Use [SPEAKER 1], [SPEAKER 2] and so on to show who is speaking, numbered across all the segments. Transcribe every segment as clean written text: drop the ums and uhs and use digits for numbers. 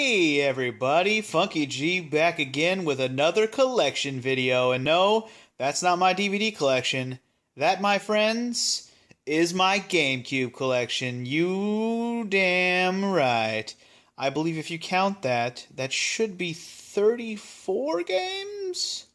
[SPEAKER 1] Hey everybody, Funky G back again with another collection video. And no, that's not my DVD collection. That, my friends, is my Gamecube collection. You damn right. I believe if you count that, that should be 34 games?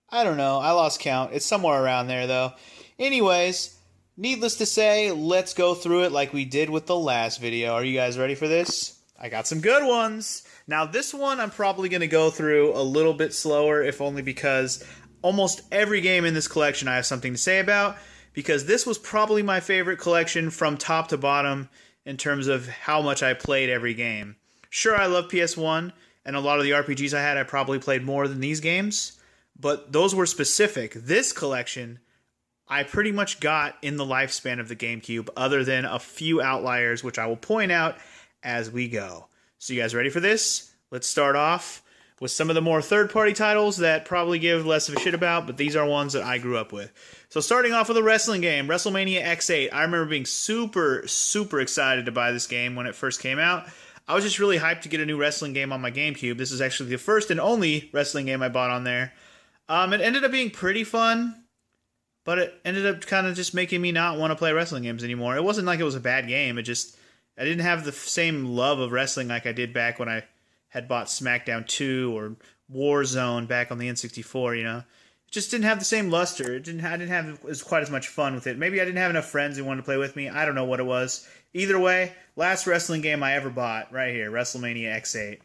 [SPEAKER 1] I don't know, I lost count. It's somewhere around there though. Anyways, needless to say, let's go through it like we did with the last video. Are you guys ready for this? I got some good ones. Now this one I'm probably going to go through a little bit slower, if only because almost every game in this collection I have something to say about, because this was probably my favorite collection from top to bottom in terms of how much I played every game. Sure, I love PS1, and a lot of the RPGs I had I probably played more than these games, but those were specific. This collection I pretty much got in the lifespan of the GameCube, other than a few outliers, which I will point out as we go. So you guys ready for this? Let's start off with some of the more third-party titles that probably give less of a shit about, but these are ones that I grew up with. So starting off with a wrestling game, WrestleMania X8. I remember being super excited to buy this game when it first came out. I was just really hyped to get a new wrestling game on my GameCube. This is actually the first and only wrestling game I bought on there. It ended up being pretty fun, but it ended up kind of just making me not want to play wrestling games anymore. It wasn't like it was a bad game, I didn't have the same love of wrestling like I did back when I had bought SmackDown 2 or Warzone back on the N64, you know. It just didn't have the same luster. I didn't have quite as much fun with it. Maybe I didn't have enough friends who wanted to play with me. I don't know what it was. Either way, last wrestling game I ever bought, right here, WrestleMania X8.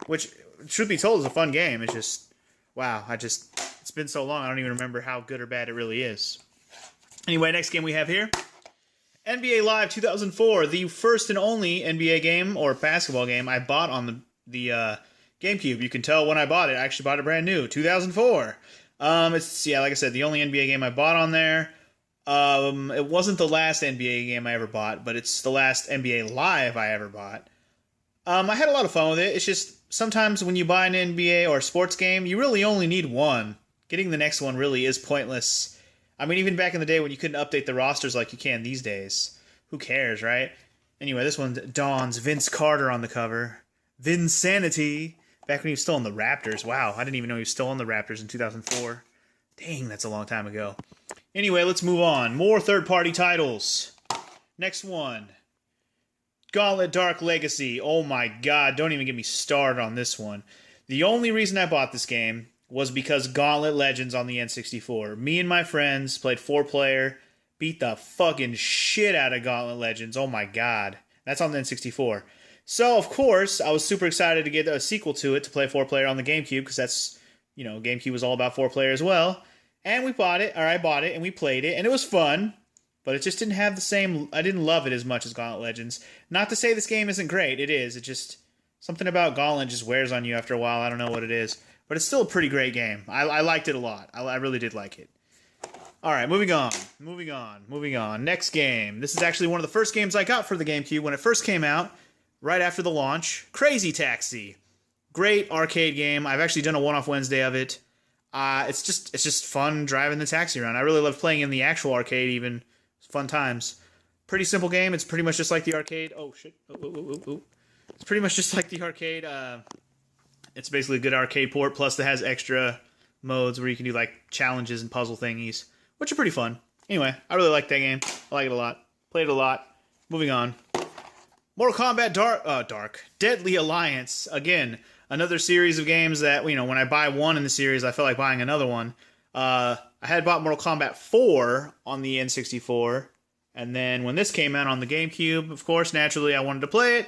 [SPEAKER 1] Which, truth be told, is a fun game. It's just, wow, it's been so long I don't even remember how good or bad it really is. Anyway, next game we have here, NBA Live 2004, the first and only NBA game, or basketball game, I bought on the GameCube. You can tell when I bought it. I actually bought it brand new, 2004. It's, yeah, like I said, the only NBA game I bought on there. It wasn't the last NBA game I ever bought, but it's the last NBA Live I ever bought. I had a lot of fun with it. It's just, sometimes when you buy an NBA or sports game, you really only need one. Getting the next one really is pointless. I mean, even back in the day when you couldn't update the rosters like you can these days. Who cares, right? Anyway, this one dawns Vince Carter on the cover. Vinsanity. Back when he was still in the Raptors. Wow, I didn't even know he was still on the Raptors in 2004. Dang, that's a long time ago. Anyway, let's move on. More third-party titles. Next one. Gauntlet Dark Legacy. Oh my god, don't even get me started on this one. The only reason I bought this game was because Gauntlet Legends on the N64. Me and my friends played 4-player, beat the fucking shit out of Gauntlet Legends. Oh my god. That's on the N64. So, of course, I was super excited to get a sequel to it to play 4-player on the GameCube, because that's, you know, GameCube was all about 4-player as well. And we bought it, or I bought it, and we played it, and it was fun, but it just didn't have the same, I didn't love it as much as Gauntlet Legends. Not to say this game isn't great, it is. It just, something about Gauntlet just wears on you after a while. I don't know what it is. But it's still a pretty great game. I liked it a lot. I really did like it. Alright, moving on. Next game. This is actually one of the first games I got for the GameCube when it first came out, right after the launch. Crazy Taxi. Great arcade game. I've actually done a one-off Wednesday of it. It's just fun driving the taxi around. I really love playing in the actual arcade even. It's fun times. Pretty simple game. It's pretty much just like the arcade. Oh, shit. It's pretty much just like the arcade. It's basically a good arcade port, plus it has extra modes where you can do like challenges and puzzle thingies, which are pretty fun. Anyway, I really like that game. I like it a lot. Played it a lot. Moving on. Mortal Kombat Deadly Alliance. Again, another series of games that, you know, when I buy one in the series, I feel like buying another one. I had bought Mortal Kombat 4 on the N64, and then when this came out on the GameCube, of course, naturally I wanted to play it,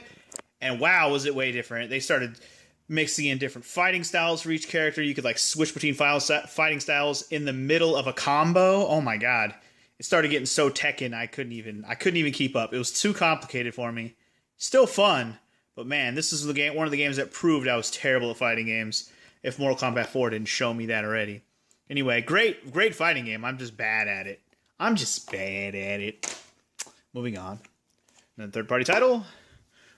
[SPEAKER 1] and wow, was it way different. They started mixing in different fighting styles for each character. You could like switch between fighting styles in the middle of a combo. Oh my god. It started getting so Tekken I couldn't even keep up. It was too complicated for me. Still fun, but man, this is one of the games that proved I was terrible at fighting games, if Mortal Kombat 4 didn't show me that already. Anyway, great fighting game. I'm just bad at it. Moving on. Then third party title,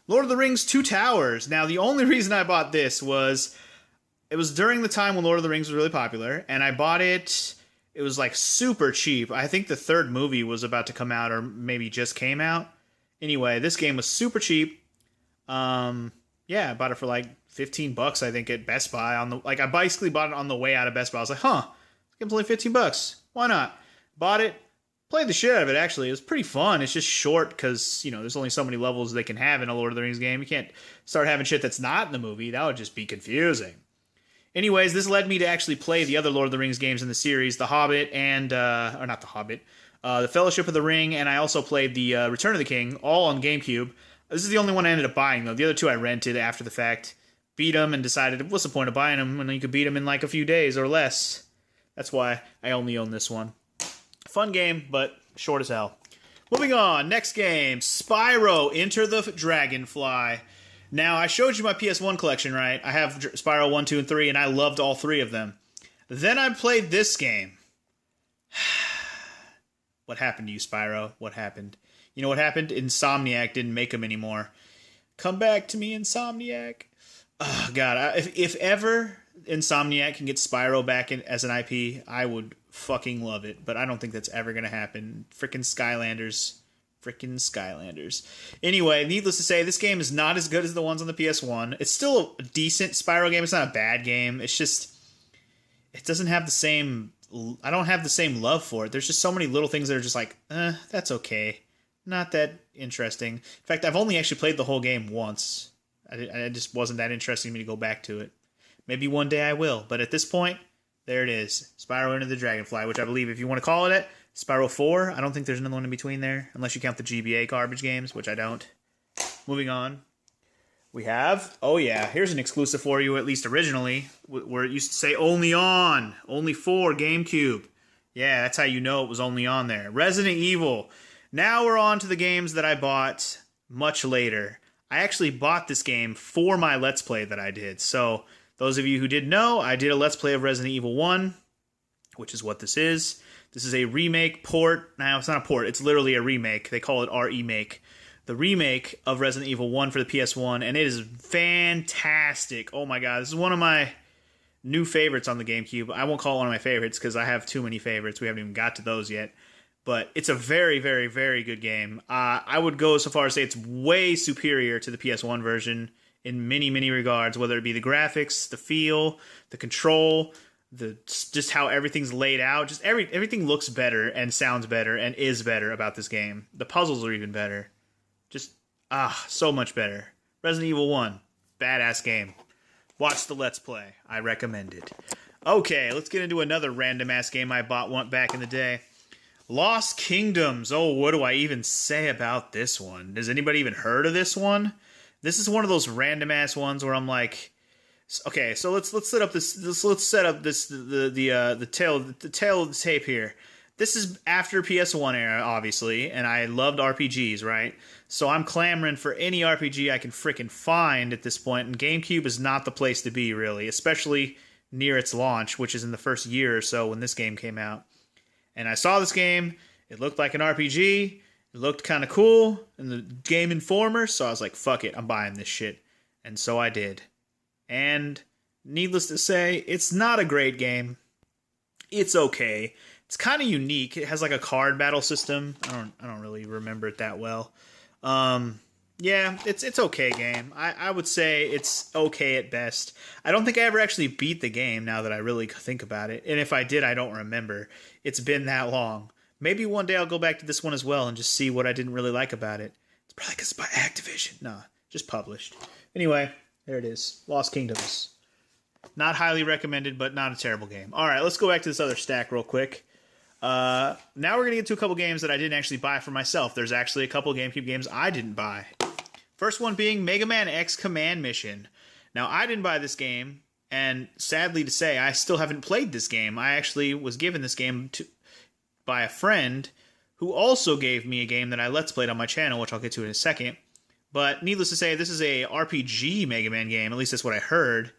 [SPEAKER 1] Lord of the Rings Two Towers. Now, the only reason I bought this was, it was during the time when Lord of the Rings was really popular, and I bought it, it was like super cheap. I think the third movie was about to come out, or maybe just came out. Anyway, this game was super cheap. Yeah, I bought it for like $15, I think, at Best Buy. I basically bought it on the way out of Best Buy. I was like, huh, it's only $15. Why not? Bought it, played the shit out of it. Actually, it was pretty fun. It's just short because there's only so many levels they can have in a Lord of the Rings game. You can't start having shit that's not in the movie. That would just be confusing. Anyways, this led me to actually play the other Lord of the Rings games in the series, The Hobbit and or not The Hobbit, The Fellowship of the Ring, and I also played the Return of the King, all on GameCube. This is the only one I ended up buying, though. The other two I rented after the fact. Beat them and decided, what's the point of buying them when you could beat them in like a few days or less? That's why I only own this one. Fun game, but short as hell. Moving on, next game, Spyro Enter the Dragonfly. Now, I showed you my PS1 collection, right? I have Spyro 1, 2, and 3, and I loved all three of them. Then I played this game. What happened to you, Spyro? What happened? You know what happened? Insomniac didn't make them anymore. Come back to me, Insomniac. Oh, God. If ever Insomniac can get Spyro back as an IP, I would fucking love it. But I don't think that's ever going to happen. Frickin' Skylanders. Anyway, needless to say, this game is not as good as the ones on the PS1. It's still a decent Spyro game. It's not a bad game. It's just, it doesn't have the same, I don't have the same love for it. There's just so many little things that are just like, that's okay. Not that interesting. In fact, I've only actually played the whole game once. I just wasn't that interesting to me to go back to it. Maybe one day I will, but at this point, there it is. Spyro Enter the Dragonfly, which I believe, if you want to call it Spyro 4. I don't think there's another one in between there, unless you count the GBA garbage games, which I don't. Moving on. We have, oh yeah, here's an exclusive for you, at least originally, where it used to say only for GameCube. Yeah, that's how you know it was only on there. Resident Evil. Now we're on to the games that I bought much later. I actually bought this game for my Let's Play that I did. So, those of you who didn't know, I did a Let's Play of Resident Evil 1, which is what this is. This is a remake, port. Now, it's not a port. It's literally a remake. They call it RE-Make. The remake of Resident Evil 1 for the PS1, and it is fantastic. Oh my god, this is one of my new favorites on the GameCube. I won't call it one of my favorites because I have too many favorites. We haven't even got to those yet. But it's a very, very, very good game. I would go so far as to say it's way superior to the PS1 version in many, many regards, whether it be the graphics, the feel, the control, just how everything's laid out. Just everything looks better and sounds better and is better about this game. The puzzles are even better. Just, so much better. Resident Evil 1, badass game. Watch the Let's Play. I recommend it. Okay, let's get into another random-ass game I bought back in the day. Lost Kingdoms. Oh, what do I even say about this one? Has anybody even heard of this one? This is one of those random ass ones where I'm like, okay, so let's set up the tail of the tape here. This is after PS1 era, obviously, and I loved RPGs, right? So I'm clamoring for any RPG I can frickin' find at this point, and GameCube is not the place to be, really, especially near its launch, which is in the first year or so when this game came out. And I saw this game, it looked like an RPG, it looked kind of cool in the Game Informer, so I was like, fuck it, I'm buying this shit. And so I did. And needless to say, it's not a great game. It's okay. It's kind of unique. It has like a card battle system. I don't really remember it that well. Yeah, it's okay game. I would say it's okay at best. I don't think I ever actually beat the game now that I really think about it. And if I did, I don't remember. It's been that long. Maybe one day I'll go back to this one as well and just see what I didn't really like about it. It's probably because it's by Activision. Nah, just published. Anyway, there it is. Lost Kingdoms. Not highly recommended, but not a terrible game. Alright, let's go back to this other stack real quick. Now we're going to get to a couple games that I didn't actually buy for myself. There's actually a couple GameCube games I didn't buy. First one being Mega Man X Command Mission. Now, I didn't buy this game, and sadly to say, I still haven't played this game. I actually was given this game by a friend who also gave me a game that I Let's Played on my channel, which I'll get to in a second. But needless to say, this is a RPG Mega Man game, at least that's what I heard.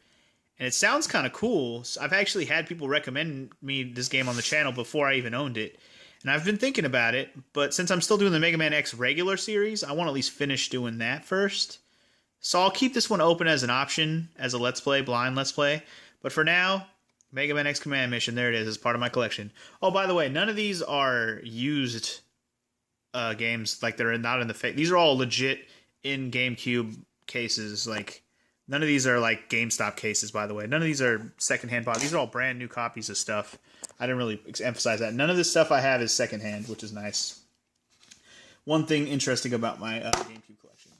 [SPEAKER 1] And it sounds kind of cool. I've actually had people recommend me this game on the channel before I even owned it. And I've been thinking about it, but since I'm still doing the Mega Man X regular series, I want to at least finish doing that first. So I'll keep this one open as an option, as a Let's Play, blind Let's Play. But for now, Mega Man X Command Mission, there it is, as part of my collection. Oh, by the way, none of these are used games, like they're not in the fake. These are all legit in GameCube cases, like None of these are like GameStop cases, by the way. None of these are secondhand boxes. These are all brand new copies of stuff. I didn't really emphasize that. None of this stuff I have is secondhand, which is nice. One thing interesting about my GameCube collection.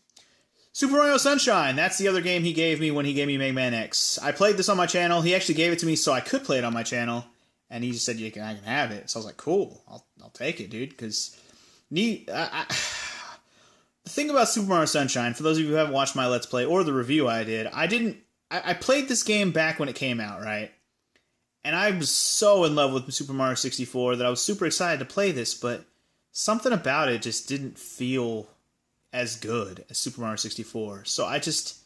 [SPEAKER 1] Super Mario Sunshine. That's the other game he gave me when he gave me Mega Man X. I played this on my channel. He actually gave it to me so I could play it on my channel. And he just said, I can have it. So I was like, cool. I'll take it, dude. Because the thing about Super Mario Sunshine, for those of you who haven't watched my Let's Play or the review I did, I played this game back when it came out, right? And I was so in love with Super Mario 64 that I was super excited to play this, but something about it just didn't feel as good as Super Mario 64. So I just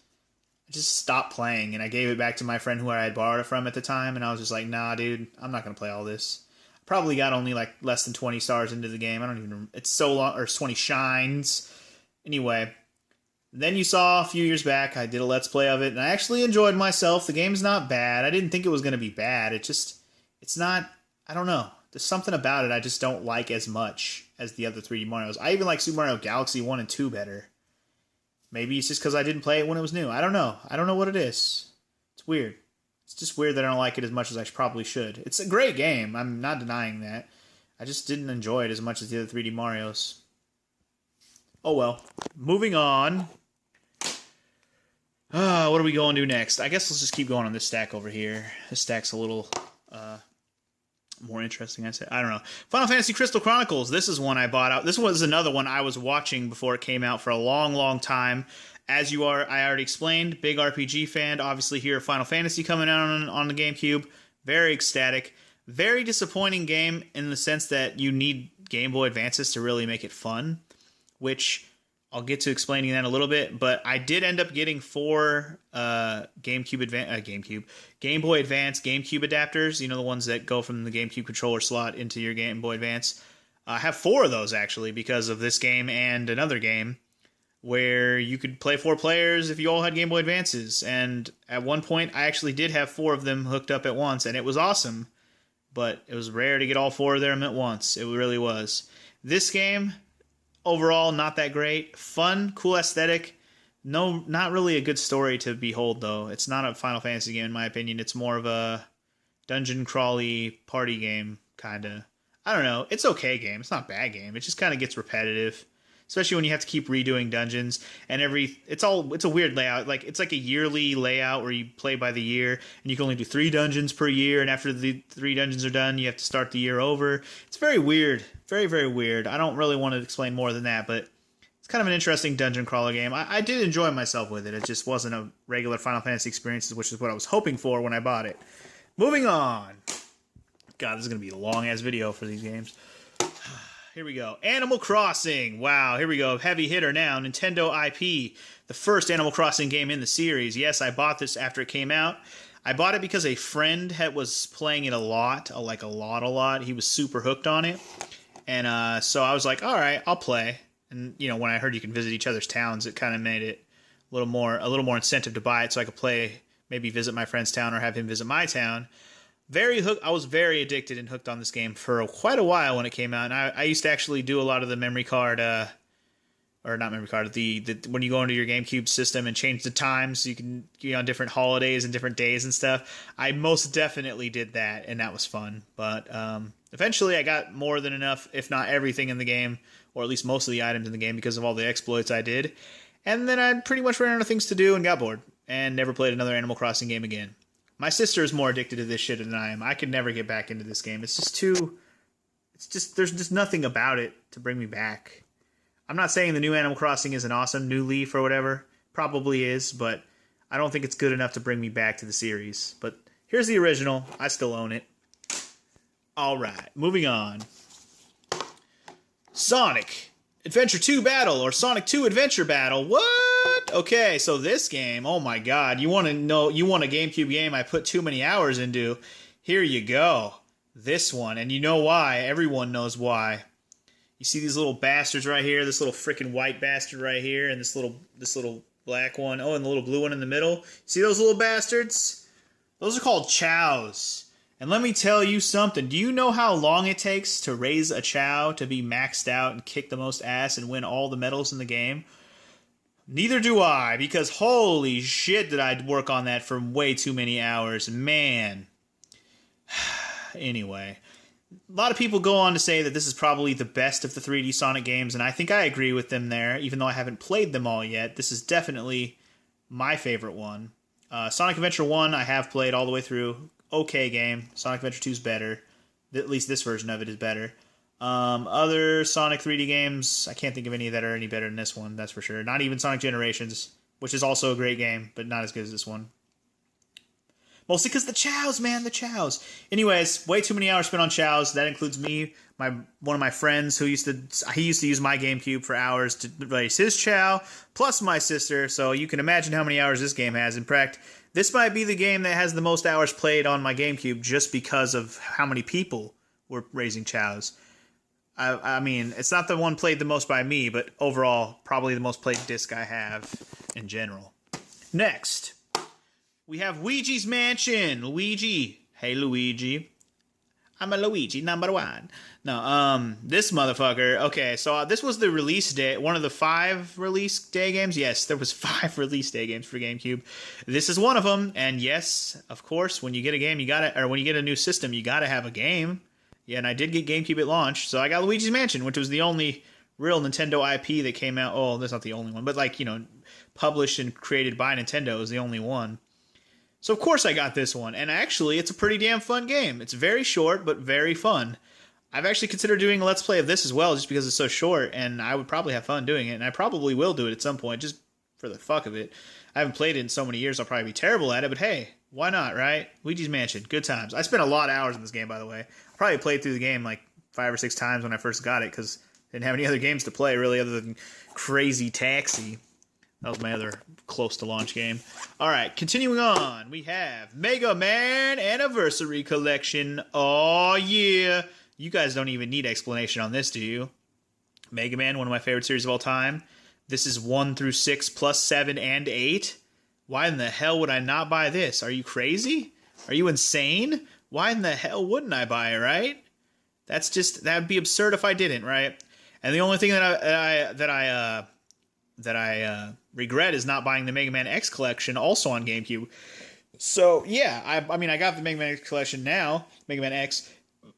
[SPEAKER 1] stopped playing, and I gave it back to my friend who I had borrowed it from at the time, and I was just like, nah, dude, I'm not going to play all this. I probably got only like less than 20 stars into the game. I don't even remember. It's so long, or 20 shines. Anyway, then you saw a few years back, I did a Let's Play of it, and I actually enjoyed myself. The game's not bad. I didn't think it was going to be bad. It's not, I don't know. There's something about it I just don't like as much as the other 3D Marios. I even like Super Mario Galaxy 1 and 2 better. Maybe it's just because I didn't play it when it was new. I don't know. I don't know what it is. It's weird. It's just weird that I don't like it as much as I probably should. It's a great game. I'm not denying that. I just didn't enjoy it as much as the other 3D Marios. Oh well. Moving on. What are we going to do next? I guess let's just keep going on this stack over here. This stack's a little more interesting, I'd say. I don't know. Final Fantasy Crystal Chronicles. This is one I bought out. This was another one I was watching before it came out for a long, long time. As you are, I already explained, big RPG fan. Obviously here, Final Fantasy coming out on the GameCube. Very ecstatic. Very disappointing game in the sense that you need Game Boy Advances to really make it fun, which I'll get to explaining that in a little bit, but I did end up getting 4 Game Boy Advance GameCube adapters, you know, the ones that go from the GameCube controller slot into your Game Boy Advance. I have 4 of those, actually, because of this game and another game where you could play 4 players if you all had Game Boy Advances, and at one point, I actually did have 4 of them hooked up at once, and it was awesome, but it was rare to get all 4 of them at once. It really was. This game, overall, not that great. Fun, cool aesthetic. No, not really a good story to behold, though. It's not a Final Fantasy game, in my opinion. It's more of a dungeon crawly party game, kind of. I don't know. It's okay game. It's not a bad game. It just kind of gets repetitive, especially when you have to keep redoing dungeons. And it's a weird layout. Like, it's like a yearly layout where you play by the year, and you can only do 3 dungeons per year. And after the 3 dungeons are done, you have to start the year over. It's very weird. Very, very weird. I don't really want to explain more than that, but it's kind of an interesting dungeon crawler game. I did enjoy myself with it. It just wasn't a regular Final Fantasy experience, which is what I was hoping for when I bought it. Moving on. God, this is going to be a long-ass video for these games. Here we go. Animal Crossing. Wow, here we go. Heavy hitter now. Nintendo IP. The first Animal Crossing game in the series. Yes, I bought this after it came out. I bought it because a friend was playing it a lot. Like a lot. He was super hooked on it. And so I was like, all right, I'll play. And, you know, when I heard you can visit each other's towns, it kind of made it a little more incentive to buy it so I could play, maybe visit my friend's town or have him visit my town. Very hooked. I was very addicted and hooked on this game for quite a while when it came out. And I used to actually do a lot of the memory card, or not memory card, when you go into your GameCube system and change the times so you can, you know, on different holidays and different days and stuff. I most definitely did that, and that was fun. But eventually I got more than enough, if not everything in the game, or at least most of the items in the game because of all the exploits I did. And then I pretty much ran out of things to do and got bored and never played another Animal Crossing game again. My sister is more addicted to this shit than I am. I could never get back into this game. It's just there's just nothing about it to bring me back. I'm not saying the new Animal Crossing isn't awesome, New Leaf or whatever. Probably is, but I don't think it's good enough to bring me back to the series. But here's the original. I still own it. Alright, moving on. Sonic Adventure 2 Battle, or Sonic 2 Adventure Battle. What? Okay, so this game, oh my god, you want a GameCube game I put too many hours into? Here you go. This one, and you know why. Everyone knows why. You see these little bastards right here, this little freaking white bastard right here, and this little black one. Oh, and the little blue one in the middle. See those little bastards? Those are called chows. And let me tell you something. Do you know how long it takes to raise a chow to be maxed out and kick the most ass and win all the medals in the game? Neither do I, because holy shit did I work on that for way too many hours. Man. Anyway. A lot of people go on to say that this is probably the best of the 3D Sonic games, and I think I agree with them there, even though I haven't played them all yet. This is definitely my favorite one. Sonic Adventure 1 I have played all the way through. Okay game. Sonic Adventure 2 is better. At least this version of it is better. Other Sonic 3D games, I can't think of any that are any better than this one, that's for sure. Not even Sonic Generations, which is also a great game, but not as good as this one. Mostly because the chows, man, the chows. Anyways, way too many hours spent on chows. That includes me, one of my friends who used to use my GameCube for hours to raise his chow, plus my sister. So you can imagine how many hours this game has. In fact, this might be the game that has the most hours played on my GameCube just because of how many people were raising chows. I mean, it's not the one played the most by me, but overall, probably the most played disc I have in general. Next, we have Luigis Mansion. Luigi. Hey, Luigi. I'm a Luigi, number one. No, this motherfucker. Okay, so this was the release day, one of the 5 release day games. Yes, there was 5 release day games for GameCube. This is one of them, and yes, of course, when you get a game, when you get a new system, you gotta have a game. Yeah, and I did get GameCube at launch, so I got Luigi's Mansion, which was the only real Nintendo IP that came out. Oh, that's not the only one, but like, published and created by Nintendo is the only one. So of course I got this one, and actually it's a pretty damn fun game. It's very short, but very fun. I've actually considered doing a Let's Play of this as well, just because it's so short, and I would probably have fun doing it, and I probably will do it at some point, just for the fuck of it. I haven't played it in so many years, I'll probably be terrible at it, but hey, why not, right? Luigi's Mansion, good times. I spent a lot of hours in this game, by the way. I probably played through the game like 5 or 6 times when I first got it, because I didn't have any other games to play, really, other than Crazy Taxi. That was my other close-to-launch game. Alright, continuing on, we have Mega Man Anniversary Collection. Oh yeah! You guys don't even need explanation on this, do you? Mega Man, one of my favorite series of all time. This is 1 through 6 plus 7 and 8. Why in the hell would I not buy this? Are you crazy? Are you insane? Why in the hell wouldn't I buy it, right? That'd be absurd if I didn't, right? And the only thing that I regret is not buying the Mega Man X collection also on GameCube. So yeah, I mean I got the Mega Man X collection now, Mega Man X,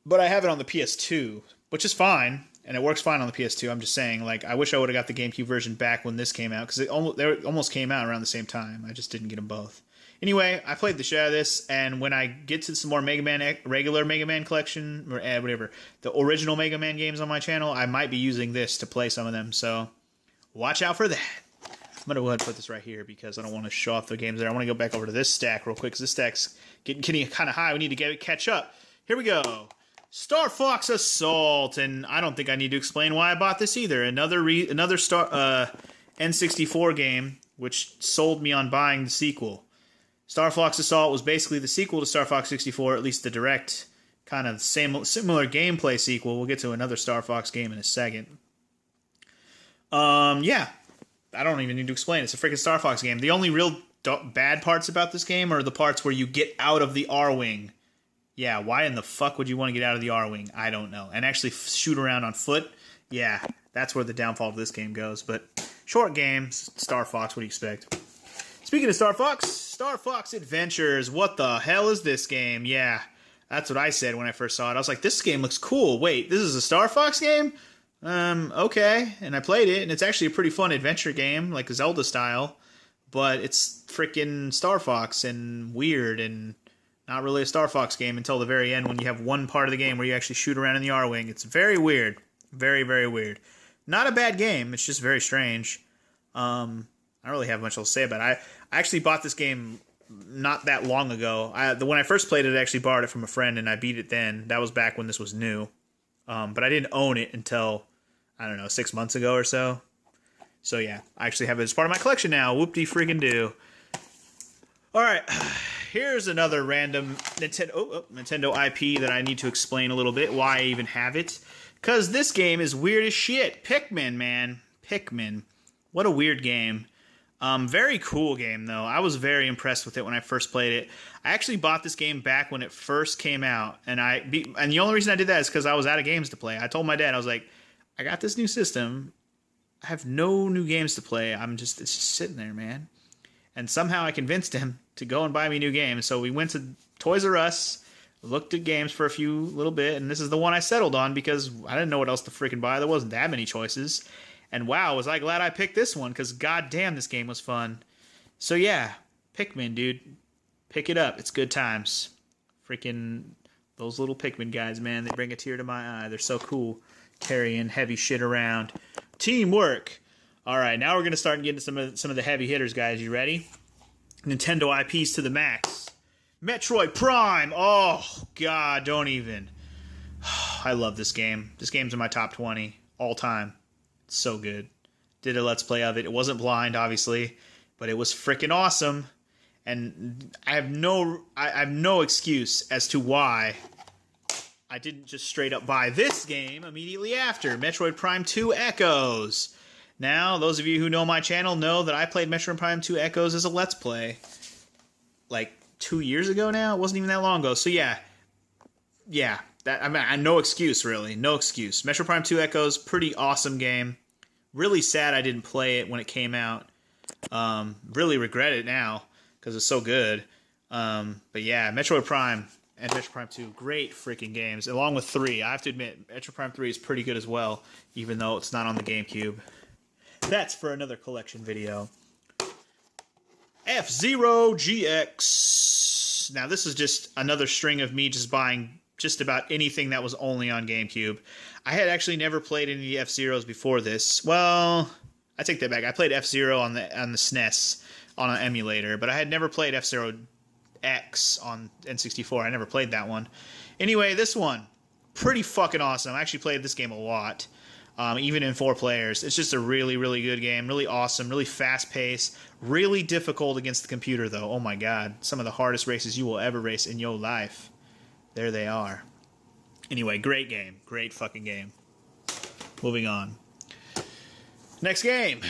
[SPEAKER 1] but I have it on the PS2, which is fine, and it works fine on the PS2. I'm just saying, like, I wish I would have got the GameCube version back when this came out, because they almost came out around the same time. I just didn't get them both. Anyway, I played the shit out of this, and when I get to some more regular Mega Man collection, or whatever, the original Mega Man games on my channel, I might be using this to play some of them, so watch out for that. I'm going to go ahead and put this right here because I don't want to show off the games there. I want to go back over to this stack real quick because this stack's getting kind of high. We need to catch up. Here we go. Star Fox Assault, and I don't think I need to explain why I bought this either. Another N64 game, which sold me on buying the sequel. Star Fox Assault was basically the sequel to Star Fox 64, at least the direct kind of similar gameplay sequel. We'll get to another Star Fox game in a second. Yeah, I don't even need to explain. It's a freaking Star Fox game. The only real bad parts about this game are the parts where you get out of the R-Wing. Yeah, why in the fuck would you want to get out of the R-Wing? I don't know. And actually shoot around on foot? Yeah, that's where the downfall of this game goes. But short game, Star Fox, what do you expect? Speaking of Star Fox Adventures, what the hell is this game? Yeah, that's what I said when I first saw it. I was like, this game looks cool. Wait, this is a Star Fox game? Okay. And I played it, and it's actually a pretty fun adventure game, like a Zelda style. But it's freaking Star Fox and weird and not really a Star Fox game until the very end when you have one part of the game where you actually shoot around in the R-Wing. It's very weird. Very, very weird. Not a bad game. It's just very strange. I don't really have much else to say about it. I actually bought this game not that long ago. When I first played it, I actually borrowed it from a friend, and I beat it then. That was back when this was new. But I didn't own it until, I don't know, 6 months ago or so. So yeah, I actually have it as part of my collection now. Whoop-de-freaking-do. Alright, here's another random Nintendo IP that I need to explain a little bit, why I even have it. Because this game is weird as shit. Pikmin, man. Pikmin. What a weird game. Very cool game, though. I was very impressed with it when I first played it. I actually bought this game back when it first came out. And the only reason I did that is because I was out of games to play. I told my dad, I was like, I got this new system. I have no new games to play. It's just sitting there, man. And somehow I convinced him to go and buy me new games. So we went to Toys R Us, looked at games for a few little bit, and this is the one I settled on because I didn't know what else to freaking buy. There wasn't that many choices. And wow, was I glad I picked this one, because goddamn, this game was fun. So yeah, Pikmin, dude. Pick it up. It's good times. Freaking those little Pikmin guys, man. They bring a tear to my eye. They're so cool. Carrying heavy shit around. Teamwork. All right, now we're going to start getting some of the heavy hitters, guys. You ready? Nintendo IPs to the max. Metroid Prime. Oh, God, don't even. I love this game. This game's in my top 20 all time. It's so good. Did a Let's Play of it. It wasn't blind, obviously, but it was freaking awesome. And I have no excuse as to why I didn't just straight up buy this game immediately after. Metroid Prime 2 Echoes. Now, those of you who know my channel know that I played Metroid Prime 2 Echoes as a Let's Play like 2 years ago now. It wasn't even that long ago. So yeah. No excuse, really. No excuse. Metroid Prime 2 Echoes, pretty awesome game. Really sad I didn't play it when it came out. Really regret it now because it's so good. But yeah, Metroid Prime and Metroid Prime 2, great freaking games. Along with 3. I have to admit, Metroid Prime 3 is pretty good as well, even though it's not on the Gamecube. That's for another collection video. FZero GX. Now, this is just another string of me just buying just about anything that was only on Gamecube. I had actually never played any of the F-Zeros before this. Well, I take that back. I played F-Zero on the SNES on an emulator, but I had never played F-Zero X on N64. I never played that one. Anyway, this one, pretty fucking awesome. I actually played this game a lot, even in 4 players. It's just a really, really good game. Really awesome, really fast-paced, really difficult against the computer, though. Oh my god. Some of the hardest races you will ever race in your life. There they are. Anyway, great game. Great fucking game. Moving on. Next game.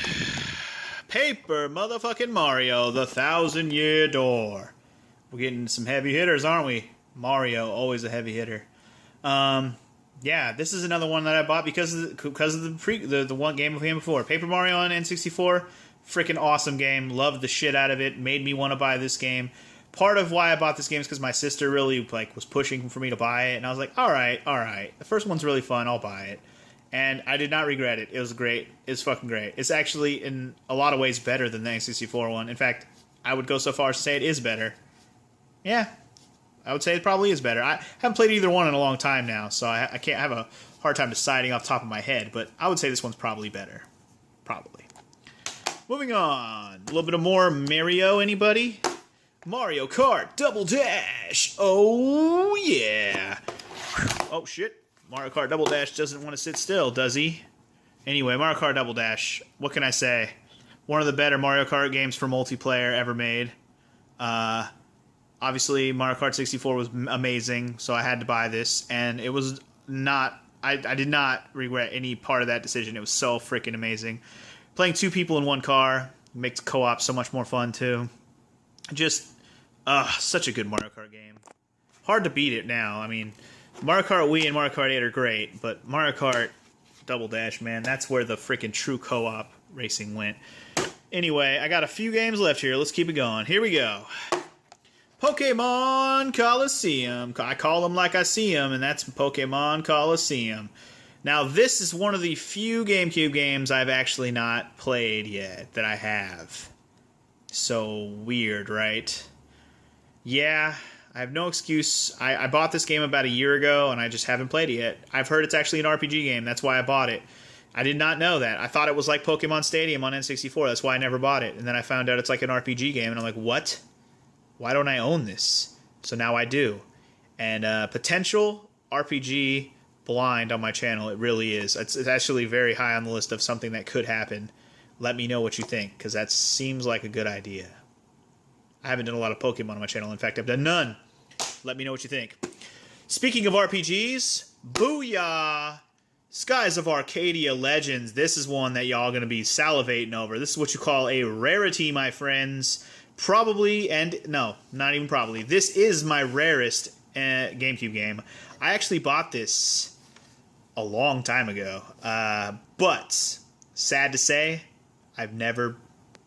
[SPEAKER 1] Paper motherfucking Mario, the 1,000-Year Door. We're getting some heavy hitters, aren't we? Mario, always a heavy hitter. Yeah, this is another one that I bought because of the one game we had before. Paper Mario on N64, freaking awesome game. Loved the shit out of it. Made me want to buy this game. Part of why I bought this game is because my sister really was pushing for me to buy it, and I was like, all right. The first one's really fun. I'll buy it. And I did not regret it. It was great. It's fucking great. It's actually, in a lot of ways, better than the N64 one. In fact, I would go so far as to say it is better. Yeah, I would say it probably is better. I haven't played either one in a long time now, so I can't have a hard time deciding off the top of my head, but I would say this one's probably better. Probably. Moving on. A little bit of more Mario, anybody? Mario Kart Double Dash. Oh, yeah. Oh, shit. Mario Kart Double Dash doesn't want to sit still, does he? Anyway, Mario Kart Double Dash. What can I say? One of the better Mario Kart games for multiplayer ever made. Obviously, Mario Kart 64 was amazing, so I had to buy this. And it was not... I did not regret any part of that decision. It was so freaking amazing. Playing 2 people in one car makes co-op so much more fun, too. Just... such a good Mario Kart game. Hard to beat it now. I mean, Mario Kart Wii and Mario Kart 8 are great, but Mario Kart Double Dash, man, that's where the freaking true co-op racing went. Anyway, I got a few games left here. Let's keep it going. Here we go. Pokemon Colosseum. I call them like I see them, and that's Pokemon Colosseum. Now, this is one of the few GameCube games I've actually not played yet that I have. So weird, right? Yeah, I have no excuse. I bought this game about a year ago, and I just haven't played it yet. I've heard it's actually an RPG game. That's why I bought it. I did not know that. I thought it was like Pokemon Stadium on N64. That's why I never bought it. And then I found out it's like an RPG game, and I'm like, what? Why don't I own this? So now I do. And potential RPG blind on my channel. It really is. It's actually very high on the list of something that could happen. Let me know what you think, because that seems like a good idea. I haven't done a lot of Pokemon on my channel. In fact, I've done none. Let me know what you think. Speaking of RPGs, booyah! Skies of Arcadia Legends. This is one that y'all going to be salivating over. This is what you call a rarity, my friends. Probably, and no, not even probably. This is my rarest GameCube game. I actually bought this a long time ago. But Sad to say, I've never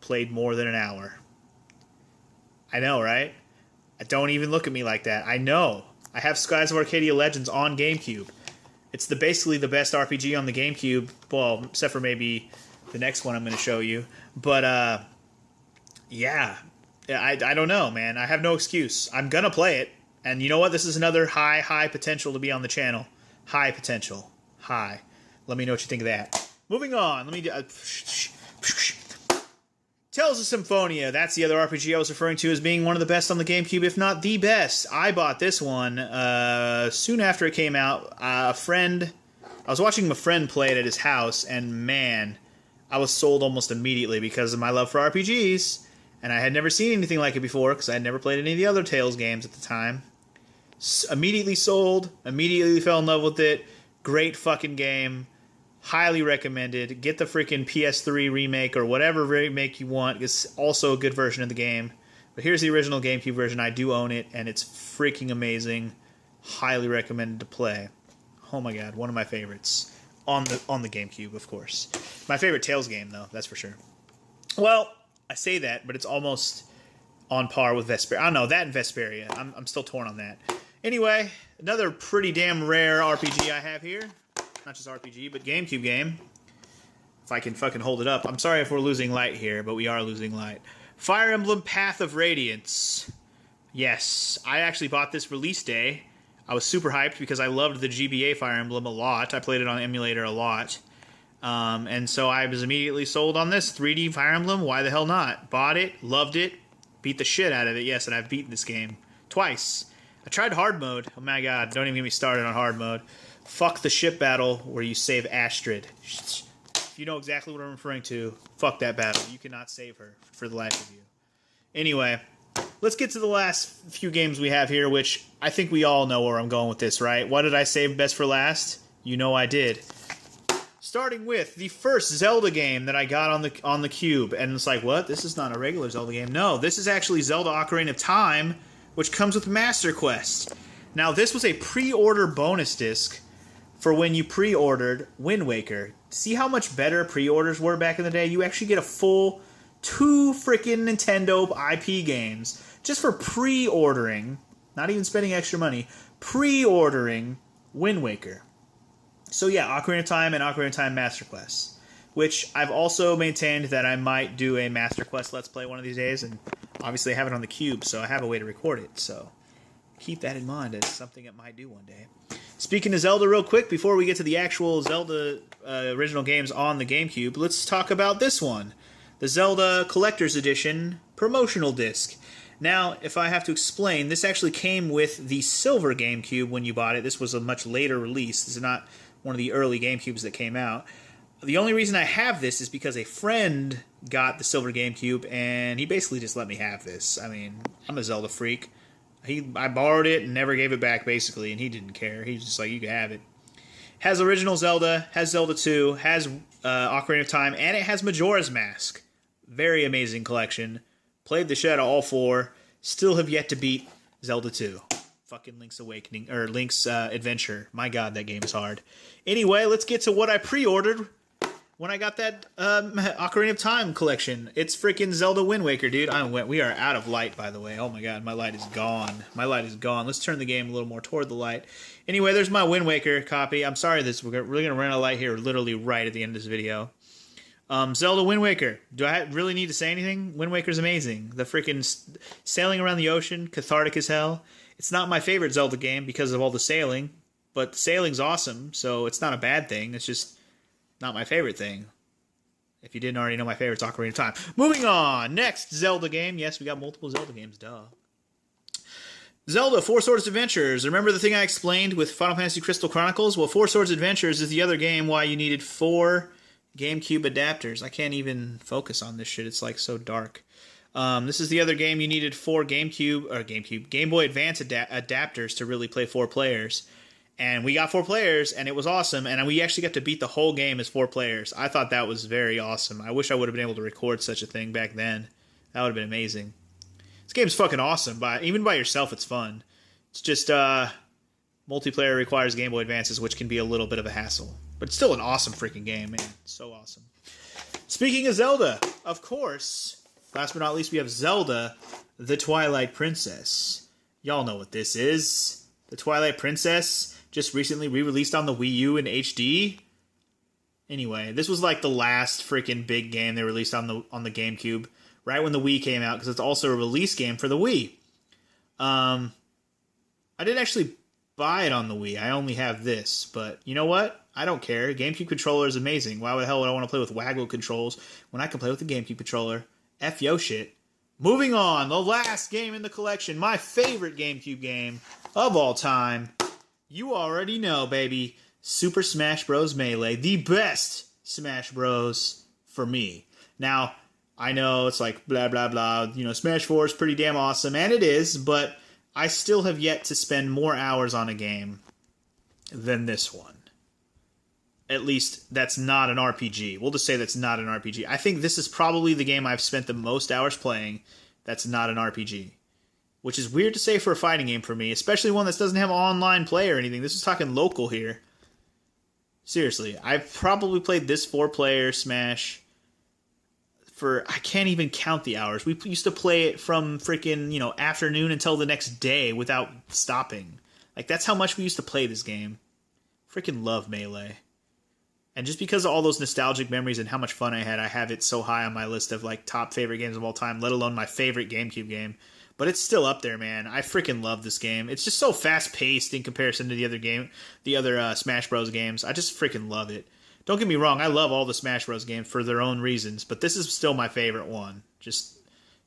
[SPEAKER 1] played more than an hour. I know, right? Don't even look at me like that. I know. I have Skies of Arcadia Legends on Gamecube. It's basically the best RPG on the Gamecube. Well, except for maybe the next one I'm going to show you. But, yeah. I don't know, man. I have no excuse. I'm going to play it. And you know what? This is another high potential to be on the channel. High potential. High. Let me know what you think of that. Moving on. Let me... Tales of Symphonia. That's the other RPG I was referring to as being one of the best on the GameCube, if not the best. I bought this one soon after it came out. I was watching my friend play it at his house, and man, I was sold almost immediately because of my love for RPGs. And I had never seen anything like it before because I had never played any of the other Tales games at the time. Immediately sold, immediately fell in love with it. Great fucking game. Highly recommended. Get the freaking PS3 remake or whatever remake you want. It's also a good version of the game. But here's the original GameCube version. I do own it, and it's freaking amazing. Highly recommended to play. Oh my god, one of my favorites. On the GameCube, of course. My favorite Tales game, though, that's for sure. Well, I say that, but it's almost on par with Vesperia. I don't know, that and Vesperia. I'm still torn on that. Anyway, another pretty damn rare RPG I have here. Not just RPG, but GameCube game. If I can fucking hold it up. I'm sorry if we're losing light here, but we are losing light. Fire Emblem Path of Radiance. Yes, I actually bought this release day. I was super hyped because I loved the GBA Fire Emblem a lot. I played it on emulator a lot. And so I was immediately sold on this 3D Fire Emblem. Why the hell not? Bought it, loved it, beat the shit out of it. Yes, and I've beaten this game twice. I tried hard mode. Oh my god, don't even get me started on hard mode. Fuck the ship battle where you save Astrid. If you know exactly what I'm referring to, fuck that battle. You cannot save her for the life of you. Anyway, let's get to the last few games we have here, which I think we all know where I'm going with this, right? What did I save best for last? You know I did. Starting with the first Zelda game that I got on the Cube. And it's like, what? This is not a regular Zelda game. No, this is actually Zelda Ocarina of Time, which comes with Master Quest. Now, this was a pre-order bonus disc for when you pre-ordered Wind Waker. See how much better pre-orders were back in the day? You actually get a full 2 freaking Nintendo IP games just for pre-ordering, not even spending extra money, pre-ordering Wind Waker. So yeah, Ocarina of Time and Ocarina of Time Master Quest, which I've also maintained that I might do a Master Quest Let's Play one of these days, and obviously I have it on the Cube, so I have a way to record it, so keep that in mind as something I might do one day. Speaking of Zelda real quick, before we get to the actual Zelda original games on the GameCube, let's talk about this one. The Zelda Collector's Edition promotional disc. Now, if I have to explain, this actually came with the silver GameCube when you bought it. This was a much later release. This is not one of the early GameCubes that came out. The only reason I have this is because a friend got the silver GameCube, and he basically just let me have this. I mean, I'm a Zelda freak. I borrowed it and never gave it back, basically, and he didn't care. He was just like, you can have it. Has original Zelda, has Zelda 2, has Ocarina of Time, and it has Majora's Mask. Very amazing collection. Played the shit out of all 4. Still have yet to beat Zelda 2. Fucking Link's Awakening, or Link's Adventure. My god, that game is hard. Anyway, let's get to what I pre-ordered when I got that Ocarina of Time collection. It's freaking Zelda Wind Waker, dude. We are out of light, by the way. Oh my god, my light is gone. My light is gone. Let's turn the game a little more toward the light. Anyway, there's my Wind Waker copy. I'm sorry, we're really going to run out of light here literally right at the end of this video. Zelda Wind Waker. Do I really need to say anything? Wind Waker's amazing. The freaking sailing around the ocean, cathartic as hell. It's not my favorite Zelda game because of all the sailing, but the sailing's awesome, so it's not a bad thing. It's just not my favorite thing. If you didn't already know, my favorite's Ocarina of Time. Moving on. Next Zelda game. Yes, we got multiple Zelda games. Duh. Zelda Four Swords Adventures. Remember the thing I explained with Final Fantasy Crystal Chronicles? Well, Four Swords Adventures is the other game why you needed 4 GameCube adapters. I can't even focus on this shit. It's like so dark. This is the other game you needed 4 Game Boy Advance adapters to really play 4 players. And we got 4 players, and it was awesome, and we actually got to beat the whole game as 4 players. I thought that was very awesome. I wish I would have been able to record such a thing back then. That would have been amazing. This game's fucking awesome. Even by yourself, it's fun. It's just, multiplayer requires Game Boy Advances, which can be a little bit of a hassle. But still an awesome freaking game, man. So awesome. Speaking of Zelda, of course, last but not least, we have Zelda, the Twilight Princess. Y'all know what this is. The Twilight Princess just recently re-released on the Wii U in HD. Anyway, this was like the last freaking big game they released on the GameCube, right when the Wii came out, because it's also a release game for the Wii. I didn't actually buy it on the Wii. I only have this, but you know what? I don't care. GameCube controller is amazing. Why the hell would I want to play with Waggle controls when I can play with the GameCube controller? F yo shit. Moving on, the last game in the collection, my favorite GameCube game of all time. You already know, baby. Super Smash Bros. Melee, the best Smash Bros. For me. Now, I know it's like blah, blah, blah. You know, Smash 4 is pretty damn awesome, and it is, but I still have yet to spend more hours on a game than this one. At least that's not an RPG. We'll just say that's not an RPG. I think this is probably the game I've spent the most hours playing that's not an RPG. Which is weird to say for a fighting game for me, especially one that doesn't have online play or anything. This is talking local here. Seriously, I've probably played this 4-player Smash for, I can't even count the hours. We used to play it from freaking, you know, afternoon until the next day without stopping. Like, that's how much we used to play this game. Freaking love Melee. And just because of all those nostalgic memories and how much fun I had, I have it so high on my list of like top favorite games of all time, let alone my favorite GameCube game. But it's still up there, man. I freaking love this game. It's just so fast-paced in comparison to the other Smash Bros. Games. I just freaking love it. Don't get me wrong, I love all the Smash Bros. Games for their own reasons, but this is still my favorite one. Just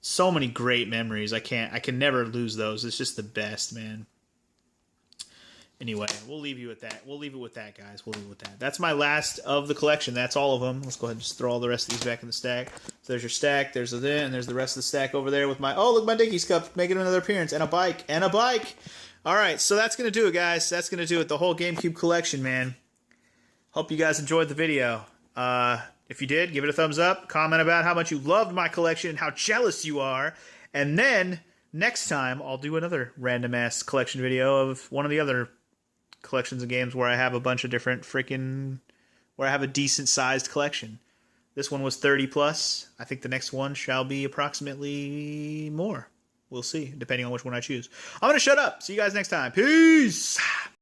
[SPEAKER 1] so many great memories. I can never lose those. It's just the best, man. Anyway, we'll leave you with that. We'll leave it with that, guys. We'll leave it with that. That's my last of the collection. That's all of them. Let's go ahead and just throw all the rest of these back in the stack. So there's your stack. There's the and there's the rest of the stack over there with my... Oh, look, my Dickies Cup making another appearance. And a bike. And a bike. All right, so that's going to do it, guys. That's going to do it. The whole GameCube collection, man. Hope you guys enjoyed the video. If you did, give it a thumbs up. Comment about how much you loved my collection and how jealous you are. And then, next time, I'll do another random-ass collection video of one of the other collections of games where I have a bunch of different where I have a decent sized collection. This one was 30 plus. I think the next one shall be approximately more. We'll see, depending on which one I choose. I'm going to shut up. See you guys next time. Peace!